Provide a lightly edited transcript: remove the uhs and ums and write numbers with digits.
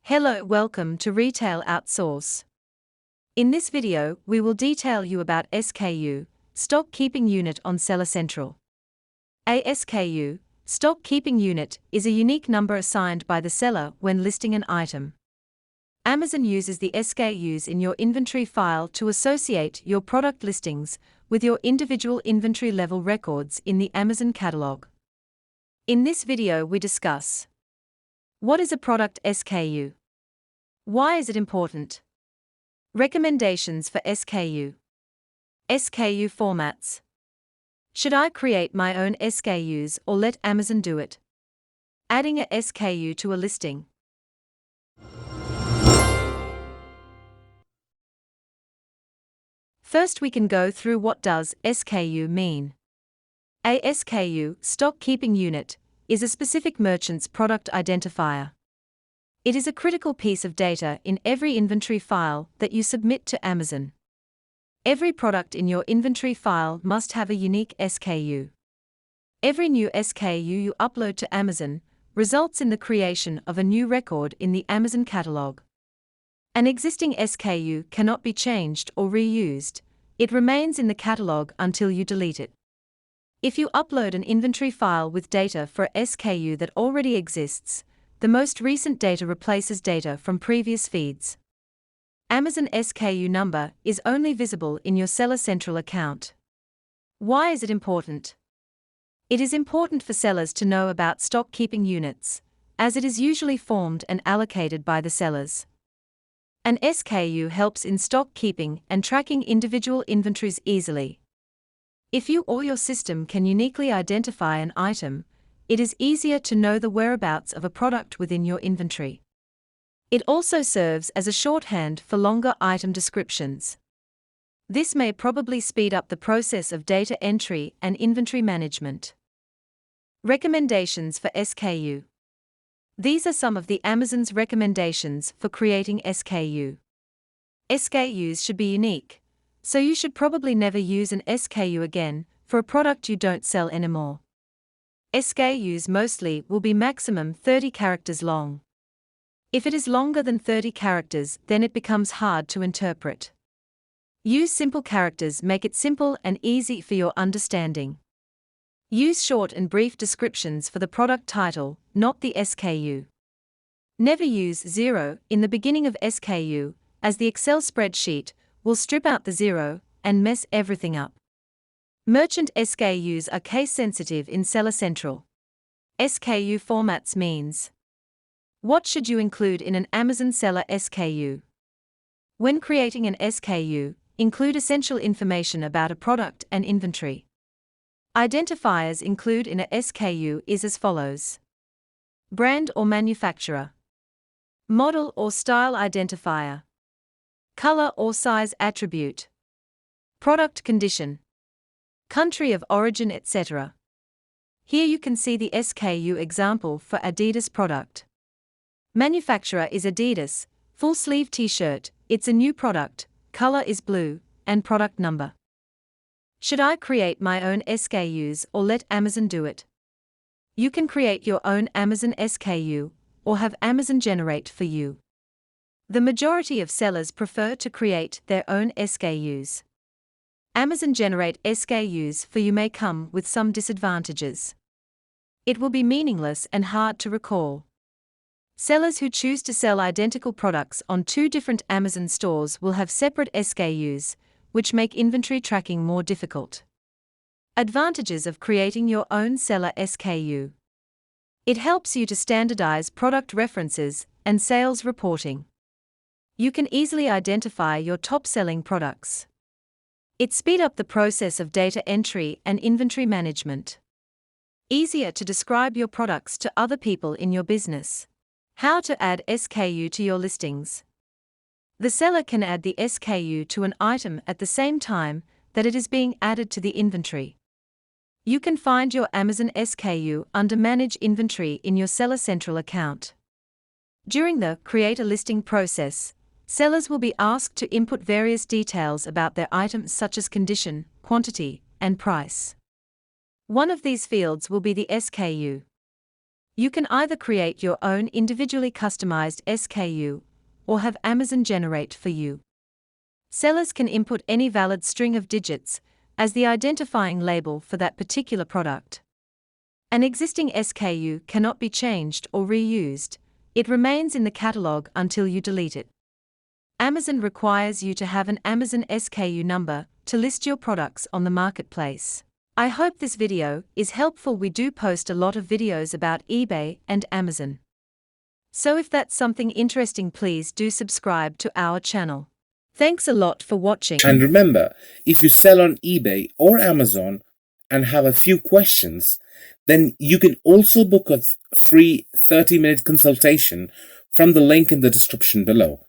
Hello, welcome to Retail Outsource. In this video, we will detail you about SKU, Stock Keeping Unit on Seller Central. A SKU, Stock Keeping Unit, is a unique number assigned by the seller when listing an item. Amazon uses the SKUs in your inventory file to associate your product listings with your individual inventory level records in the Amazon catalog. In this video, we discuss: what is a product SKU? Why is it important? Recommendations for SKU. SKU formats. Should I create my own SKUs or let Amazon do it? Adding a SKU to a listing. First, we can go through what does SKU mean. A SKU, Stock Keeping Unit, is a specific merchant's product identifier. It is a critical piece of data in every inventory file that you submit to Amazon. Every product in your inventory file must have a unique SKU. Every new SKU you upload to Amazon results in the creation of a new record in the Amazon catalog. An existing SKU cannot be changed or reused. It remains in the catalog until you delete it. If you upload an inventory file with data for a SKU that already exists, the most recent data replaces data from previous feeds. Amazon SKU number is only visible in your Seller Central account. Why is it important? It is important for sellers to know about stock keeping units, as it is usually formed and allocated by the sellers. An SKU helps in stock keeping and tracking individual inventories easily. If you or your system can uniquely identify an item, it is easier to know the whereabouts of a product within your inventory. It also serves as a shorthand for longer item descriptions. This may probably speed up the process of data entry and inventory management. Recommendations for SKU. These are some of the Amazon's recommendations for creating SKU. SKUs should be unique, so you should probably never use an SKU again for a product you don't sell anymore. SKUs mostly will be maximum 30 characters long. If it is longer than 30 characters, then it becomes hard to interpret. Use simple characters, make it simple and easy for your understanding. Use short and brief descriptions for the product title, not the SKU. Never use 0 in the beginning of SKU, as the Excel spreadsheet will strip out the 0 and mess everything up. Merchant SKUs are case-sensitive in Seller Central. SKU formats means: what should you include in an Amazon seller SKU? When creating an SKU, include essential information about a product and inventory. Identifiers include in a SKU is as follows: brand or manufacturer, model or style identifier, color or size attribute, product condition, country of origin, etc. Here you can see the SKU example for Adidas product. Manufacturer is Adidas, full sleeve t-shirt, it's a new product, color is blue, and product number. Should I create my own SKUs or let Amazon do it? You can create your own Amazon SKU or have Amazon generate for you. The majority of sellers prefer to create their own SKUs. Amazon generate SKUs for you may come with some disadvantages. It will be meaningless and hard to recall. Sellers who choose to sell identical products on two different Amazon stores will have separate SKUs, which make inventory tracking more difficult. Advantages of creating your own seller SKU. It helps you to standardize product references and sales reporting. You can easily identify your top-selling products. It speeds up the process of data entry and inventory management. Easier to describe your products to other people in your business. How to add SKU to your listings. The seller can add the SKU to an item at the same time that it is being added to the inventory. You can find your Amazon SKU under Manage Inventory in your Seller Central account. During the Create a Listing process, sellers will be asked to input various details about their items such as condition, quantity, and price. One of these fields will be the SKU. You can either create your own individually customized SKU or have Amazon generate for you. Sellers can input any valid string of digits as the identifying label for that particular product. An existing SKU cannot be changed or reused, it remains in the catalog until you delete it. Amazon requires you to have an Amazon SKU number to list your products on the marketplace. I hope this video is helpful. We do post a lot of videos about eBay and Amazon. So if that's something interesting, please do subscribe to our channel. Thanks a lot for watching. And remember, if you sell on eBay or Amazon and have a few questions, then you can also book a free 30-minute consultation from the link in the description below.